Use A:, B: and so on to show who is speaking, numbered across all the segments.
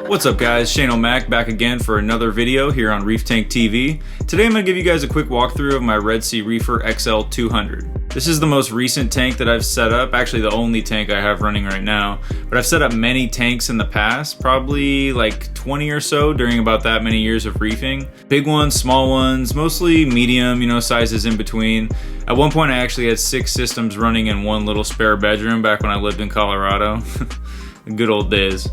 A: What's up guys, Shane O'Mac back again for another video here on ReefTankTV. Today I'm going to give you guys a quick walkthrough of my Sea Reefer XL 200. This is the most recent tank that I've set up, actually the only tank I have running right now, but I've set up many tanks in the past, probably like 20 or so during about that many years of reefing. Big ones, small ones, mostly medium, sizes in between. At one point I actually had 6 systems running in one little spare bedroom back when I lived in Colorado. Good old days.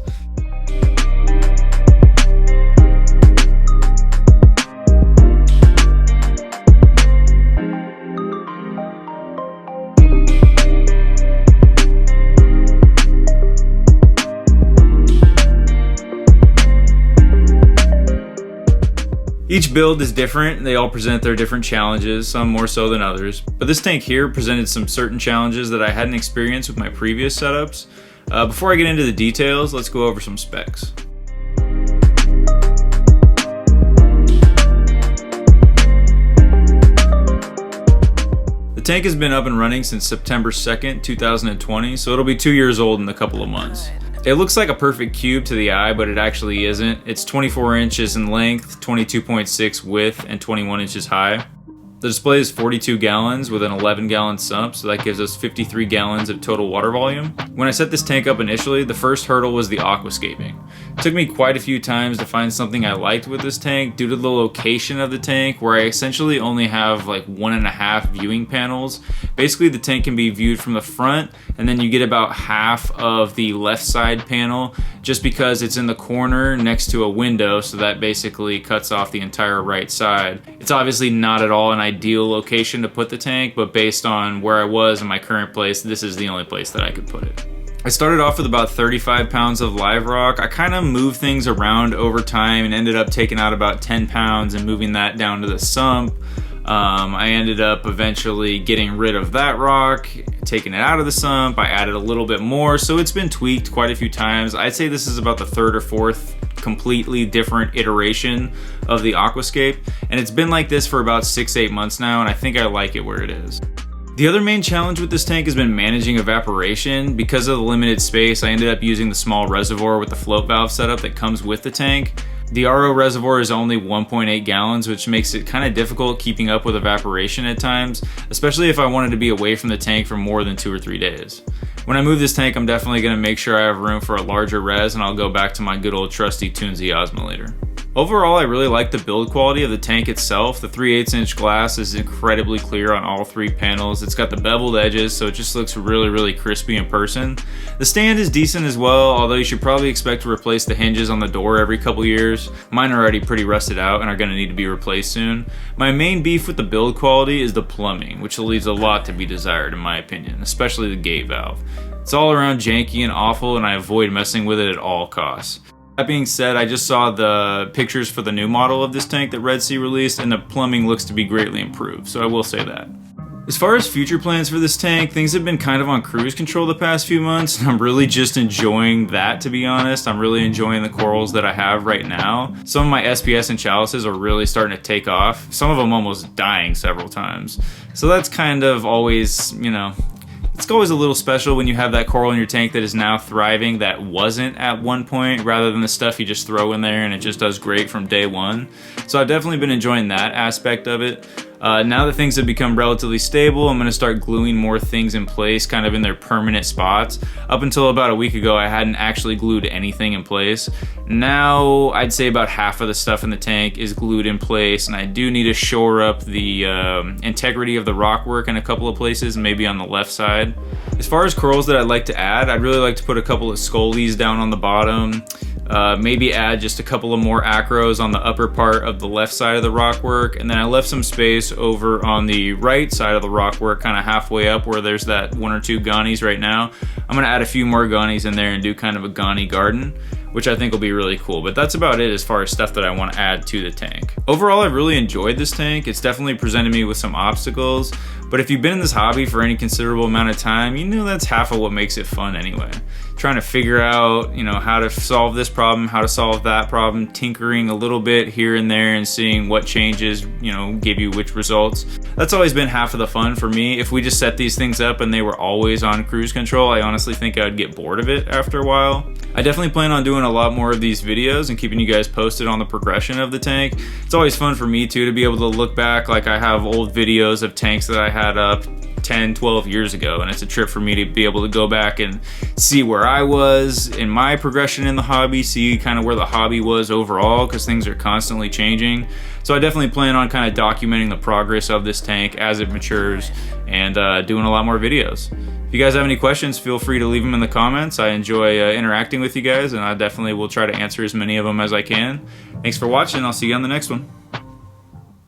A: Each build is different, they all present their different challenges, some more so than others. But this tank here presented some certain challenges that I hadn't experienced with my previous setups. Before I get into the details, let's go over some specs. The tank has been up and running since September 2nd, 2020, so it'll be 2 years old in a couple of months. It looks like a perfect cube to the eye, but it actually isn't. It's 24 inches in length, 22.6 width, and 21 inches high. The display is 42 gallons with an 11-gallon sump, so that gives us 53 gallons of total water volume. When I set this tank up initially, the first hurdle was the aquascaping. It took me quite a few times to find something I liked with this tank due to the location of the tank, where I essentially only have like 1.5 viewing panels. Basically, the tank can be viewed from the front, and then you get about half of the left side panel just because it's in the corner next to a window, so that basically cuts off the entire right side. It's obviously not at all an ideal location to put the tank, but based on where I was in my current place, this is the only place that I could put it. I started off with about 35 pounds of live rock. I kind of moved things around over time and ended up taking out about 10 pounds and moving that down to the sump. I ended up eventually getting rid of that rock, taking it out of the sump. I added a little bit more, so it's been tweaked quite a few times. I'd say this is about the 3rd or 4th completely different iteration of the Aquascape, and it's been like this for about 6-8 months now, and I think I like it where it is. The other main challenge with this tank has been managing evaporation. Because of the limited space, I ended up using the small reservoir with the float valve setup that comes with the tank. The RO reservoir is only 1.8 gallons, which makes it kind of difficult keeping up with evaporation at times, especially if I wanted to be away from the tank for more than 2 or 3 days. When I move this tank, I'm definitely going to make sure I have room for a larger res, and I'll go back to my good old trusty Toonsy osmolator. Overall, I really like the build quality of the tank itself. The 3/8 inch glass is incredibly clear on all 3 panels. It's got the beveled edges, so it just looks really crispy in person. The stand is decent as well, although you should probably expect to replace the hinges on the door every couple years. Mine are already pretty rusted out and are going to need to be replaced soon. My main beef with the build quality is the plumbing, which leaves a lot to be desired in my opinion, especially the gate valve. It's all around janky and awful, and I avoid messing with it at all costs. That being said, I just saw the pictures for the new model of this tank that Sea released, and the plumbing looks to be greatly improved, so I will say that. As far as future plans for this tank, things have been kind of on cruise control the past few months, and I'm really just enjoying that, to be honest. I'm really enjoying the corals that I have right now. Some of my SPS and chalices are really starting to take off, some of them almost dying several times. So that's kind of always, it's always a little special when you have that coral in your tank that is now thriving that wasn't at one point, rather than the stuff you just throw in there and it just does great from day one. So I've definitely been enjoying that aspect of it. Now that things have become relatively stable, I'm going to start gluing more things in place, kind of in their permanent spots. Up until about a week ago, I hadn't actually glued anything in place. Now, I'd say about half of the stuff in the tank is glued in place, and I do need to shore up the integrity of the rockwork in a couple of places, maybe on the left side. As far as corals that I'd like to add, I'd really like to put a couple of scolies down on the bottom. Maybe add just a couple of more acros on the upper part of the left side of the rockwork, and then I left some space over on the right side of the rockwork, kind of halfway up where there's that 1 or 2 gonnies right now. I'm going to add a few more gonnies in there and do kind of a gonnie garden, which I think will be really cool. But that's about it as far as stuff that I want to add to the tank. Overall, I've really enjoyed this tank. It's definitely presented me with some obstacles, but if you've been in this hobby for any considerable amount of time, you know that's half of what makes it fun anyway. Trying to figure out, how to solve this problem, how to solve that problem, tinkering a little bit here and there and seeing what changes, give you which results. That's always been half of the fun for me. If we just set these things up and they were always on cruise control, I honestly think I'd get bored of it after a while. I definitely plan on doing doing a lot more of these videos and keeping you guys posted on the progression of the tank. It's always fun for me too to be able to look back. Like, I have old videos of tanks that I had up 10, 12 years ago, and it's a trip for me to be able to go back and see where I was in my progression in the hobby, see kind of where the hobby was overall, because things are constantly changing. So I definitely plan on kind of documenting the progress of this tank as it matures, and doing a lot more videos. If you guys have any questions, feel free to leave them in the comments. I enjoy interacting with you guys, and I definitely will try to answer as many of them as I can. Thanks for watching. I'll see you on the next one.